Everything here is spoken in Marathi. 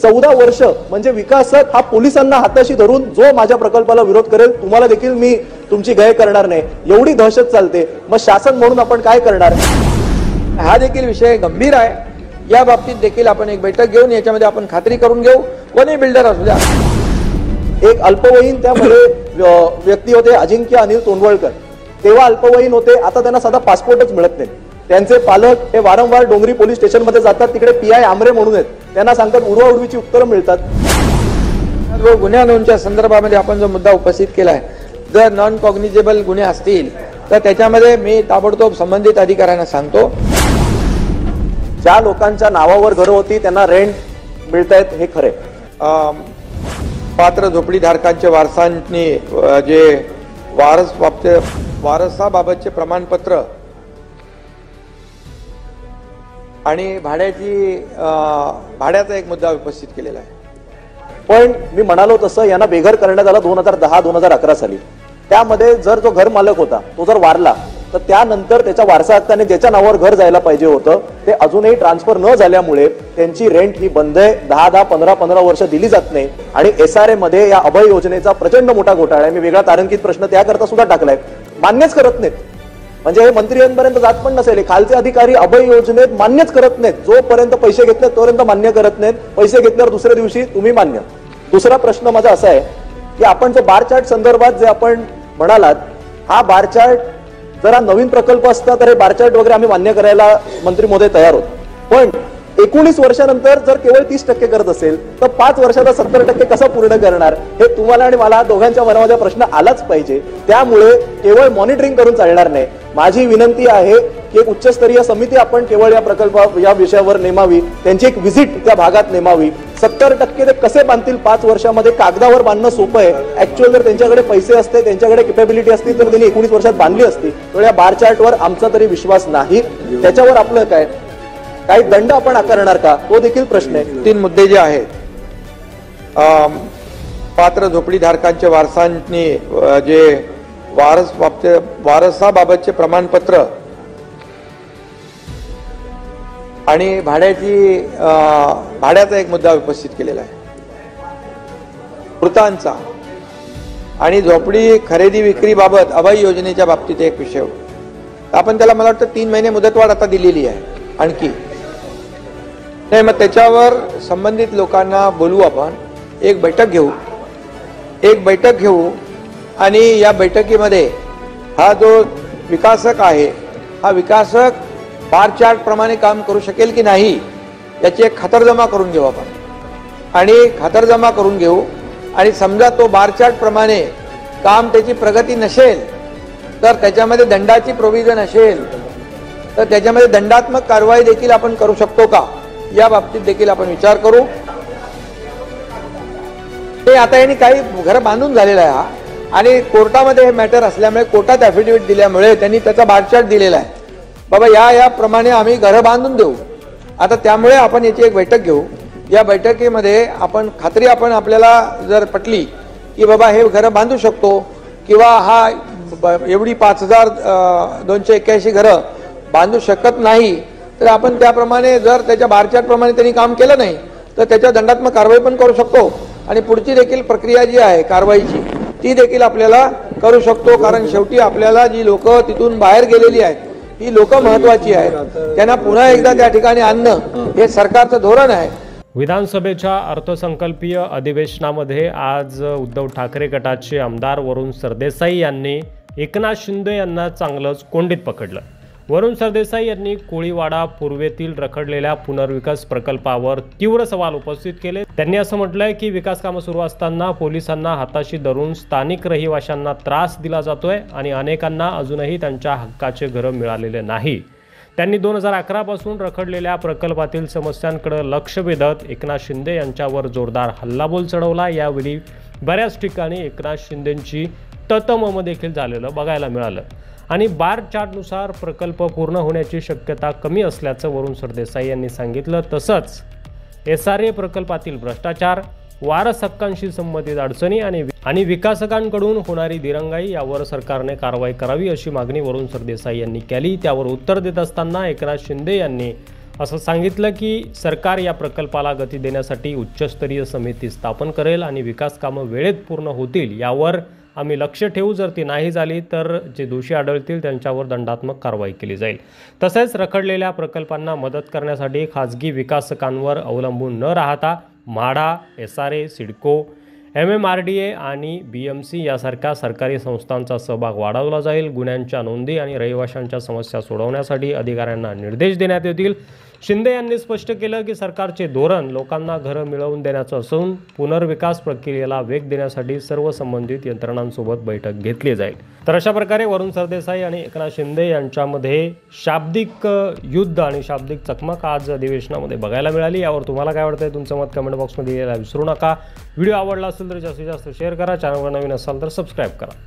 14 वर्ष म्हणजे विकासक हा पोलिसांना हाताशी धरून जो माझ्या प्रकल्पाला विरोध करेल तुम्हाला देखील मी तुमची गय करणार नाही, एवढी दहशत चालते. मग शासन म्हणून आपण काय करणार? हा देखील विषय गंभीर आहे. या बाबतीत देखील आपण एक बैठक घेऊन याच्यामध्ये आपण खात्री करून घेऊ. कोणी बिल्डर असू द्या. एक अल्पवयीन त्यामध्ये व्यक्ती होते अजिंक्य अनिल तोंडवळकर. तेव्हा अल्पवयीन होते, आता त्यांना साधा पासपोर्टच मिळत नाही. त्यांचे पालक हे वारंवार डोंगरी पोलीस स्टेशनमध्ये जातात, तिकडे PI आमरे म्हणून आहेत, त्यांना सांगतात उडवाउडवीची उत्तरं मिळतात. गुन्ह्या नोंदच्या संदर्भामध्ये आपण जो मुद्दा उपस्थित केला आहे, जर नॉन कॉग्निजेबल गुन्हे असतील तर त्याच्यामध्ये मी ताबडतोब संबंधित अधिकाऱ्यांना सांगतो. ज्या लोकांच्या नावावर घरं होती त्यांना रेंट मिळतायत हे खरे. पात्र झोपडीधारकांच्या वारसांनी जे वारसाबाबतचे प्रमाणपत्र आणि भाड्याचा एक मुद्दा उपस्थित केलेला आहे. पण मी म्हणालो तसं यांना बेघर करण्यात आलं 2010-2011 साली. त्यामध्ये जर जो घर मालक होता तो जर वारला तर त्यानंतर त्याच्या वारसा हक्काने ज्याच्या नावावर घर जायला पाहिजे होतं ते अजूनही ट्रान्सफर न झाल्यामुळे त्यांची रेंट ही बंद आहे. 10-15 वर्ष दिली जात नाही. आणि SRA मध्ये या अभय योजनेचा प्रचंड मोठा घोटाळा आहे. मी वेगळा तारांकित प्रश्न त्याकरता सुद्धा टाकलाय. मान्यच करत नाहीत. म्हणजे हे मंत्र्यांपर्यंत जात पण नसेल. खालचे अधिकारी अभय योजनेत मान्यच करत नाहीत. जोपर्यंत पैसे घेत नाहीत तोपर्यंत मान्य करत नाहीत. पैसे घेतल्यावर दुसऱ्या दिवशी तुम्ही मान्य. दुसरा प्रश्न माझा असा आहे की आपण जो बार चार्ट संदर्भात जे आपण म्हणालात, हा बार चार्ट जरा नवीन प्रकल्प असता तर हे बार चार्ट वगैरे आम्ही मान्य करायला मंत्री महोदय तयार होत. पण 19 वर्षानंतर जर केवळ 30% करत असेल तर 5 वर्षाचा 70% कसा पूर्ण करणार? हे तुम्हाला आणि मला दोघांच्या मनामध्ये प्रश्न आलाच पाहिजे. त्यामुळे केवळ मॉनिटरिंग करून चालणार नाही. माझी विनंती आहे की एक उच्चस्तरीय समिती आपण केवळ या विषयावर नेमावी, त्यांची एक व्हिजिट त्या भागात नेमावी. 70% ते कसे बांधतील 5 वर्षामध्ये? कागदावर बांधणं सोपं आहे. ऍक्च्युअल जर त्यांच्याकडे पैसे असते, त्यांच्याकडे कॅपॅबिलिटी असती तर त्यांनी 19 वर्षात बांधली असती. तर या बार चार्टवर आमचा तरी विश्वास नाही. त्याच्यावर आपलं काय काही दंड आपण आकारणार का, तो देखील प्रश्न आहे. 3 मुद्दे जे आहेत, पात्र झोपडीधारकांच्या वारसांनी जे वारसाबाबतचे प्रमाणपत्र आणि भाड्याचा एक मुद्दा उपस्थित केलेला आहे. मृतांचा आणि झोपडी खरेदी विक्री बाबत अभय योजनेच्या बाबतीत एक विषय होता. आपण त्याला मला वाटतं 3 महिने मुदतवाढ आता दिलेली आहे आणखी नाही. मग त्याच्यावर संबंधित लोकांना बोलवू, आपण एक बैठक घेऊ आणि या बैठकीमध्ये हा जो विकासक आहे, हा विकासक बार चार्ट प्रमाणे काम करू शकेल की नाही याची एक खातरजमा करून घेऊ आपण. आणि खातरजमा करून घेऊ आणि समजा तो बार चार्ट प्रमाणे काम त्याची प्रगती नसेल तर त्याच्यामध्ये दंडाची प्रोव्हिजन असेल तर त्याच्यामध्ये दंडात्मक कारवाई देखील आपण करू शकतो का, या बाबतीत देखील आपण विचार करू. ते आता यांनी काही घर बांधून झालेला आहे आणि कोर्टामध्ये हे मॅटर असल्यामुळे कोर्टात ॲफिडेव्हिट दिल्यामुळे त्यांनी त्याचा बार चार्ट दिलेला आहे. बाबा या प्रमाणे आम्ही घरं बांधून देऊ. आता त्यामुळे आपण याची एक बैठक घेऊ. या बैठकीमध्ये आपण खात्री आपल्याला जर पटली की बाबा हे घरं बांधू शकतो किंवा हा एवढी 5281 घरं बांधू शकत नाही तर आपण त्याप्रमाणे जर त्याच्या बार चार्ट प्रमाणे त्यांनी काम केलं नाही तर त्याच्या दंडात्मक कारवाई पण करू शकतो. आणि पुढची देखील प्रक्रिया जी आहे कारवाईची ती देखील आपल्याला करू शकतो. कारण शेवटी आपल्याला जी लोक तिथून बाहेर गेलेली आहेत ही लोक महत्वाची आहेत. त्यांना पुन्हा एकदा त्या ठिकाणी आणणं हे सरकारचं धोरण आहे. विधानसभेच्या अर्थसंकल्पीय अधिवेशनामध्ये आज उद्धव ठाकरे गटाचे आमदार वरुण सरदेसाई यांनी एकनाथ शिंदे यांना चांगलंच कोंडीत पकडलं. वरुण सरदेसाई यांनी कोळीवाडा पूर्वेतील रखडलेल्या पुनर्विकास प्रकल्पावर तीव्र सवाल उपस्थित केले. त्यांनी असं म्हटलंय की विकास कामं सुरू असताना पोलिसांना हाताशी धरून स्थानिक रहिवाशांना त्रास दिला जातोय आणि अनेकांना अजूनही त्यांच्या हक्काचे घरं मिळालेले नाही. त्यांनी 2011 पासून रखडलेल्या प्रकल्पातील समस्यांकडे लक्ष वेधत एकनाथ शिंदे यांच्यावर जोरदार हल्लाबोल चढवला. यावेळी बऱ्याच ठिकाणी एकनाथ शिंदेंची ततमम देखील झालेलं बघायला मिळालं आणि बार चार्टनुसार प्रकल्प पूर्ण होण्याची शक्यता कमी असल्याचं वरुण सरदेसाई यांनी सांगितलं. तसंच SRA प्रकल्पातील भ्रष्टाचार, वारस हक्कांशी संबंधित अडचणी आणि विकासकांकडून होणारी दिरंगाई यावर सरकारने कारवाई करावी अशी मागणी वरुण सरदेसाई यांनी केली. त्यावर उत्तर देत असताना एकनाथ शिंदे यांनी असं सांगितलं की सरकार या प्रकल्पाला गती देण्यासाठी उच्चस्तरीय समिती स्थापन करेल आणि विकास कामं वेळेत पूर्ण होतील यावर आम्ही लक्ष ठेवू. जर ती नाही झाली तर जे दोषी आढळतील त्यांच्यावर दंडात्मक कारवाई केली जाईल. तसेच रखडलेल्या प्रकल्पांना मदत करण्यासाठी खाजगी विकासकांवर अवलंबून न राहता म्हाडा, SRA, सिडको, MMRDA आणि BMC यासारख्या सरकारी संस्थांचा सहभाग वाढवला जाईल. गुन्ह्यांच्या नोंदी आणि रहिवाशांच्या समस्या सोडवण्यासाठी अधिकाऱ्यांना निर्देश देण्यात येतील. शिंदे यांनी स्पष्ट केलं की सरकारचे धोरण लोकांना घरं मिळवून देण्याचं असून पुनर्विकास प्रक्रियेला वेग देण्यासाठी सर्व संबंधित यंत्रणांसोबत बैठक घेतली जाईल. तर अशा प्रकारे वरुण सरदेसाई आणि एकनाथ शिंदे यांच्यामध्ये शाब्दिक युद्ध आणि शाब्दिक चकमक आज अधिवेशनामध्ये बघायला मिळाली. यावर तुम्हाला काय वाटतंय? तुमचं मत कमेंट बॉक्समध्ये यायला विसरू नका. व्हिडिओ आवडला असेल तर जास्तीत जास्त शेअर करा. चॅनलवर नवीन असाल तर सबस्क्राईब करा.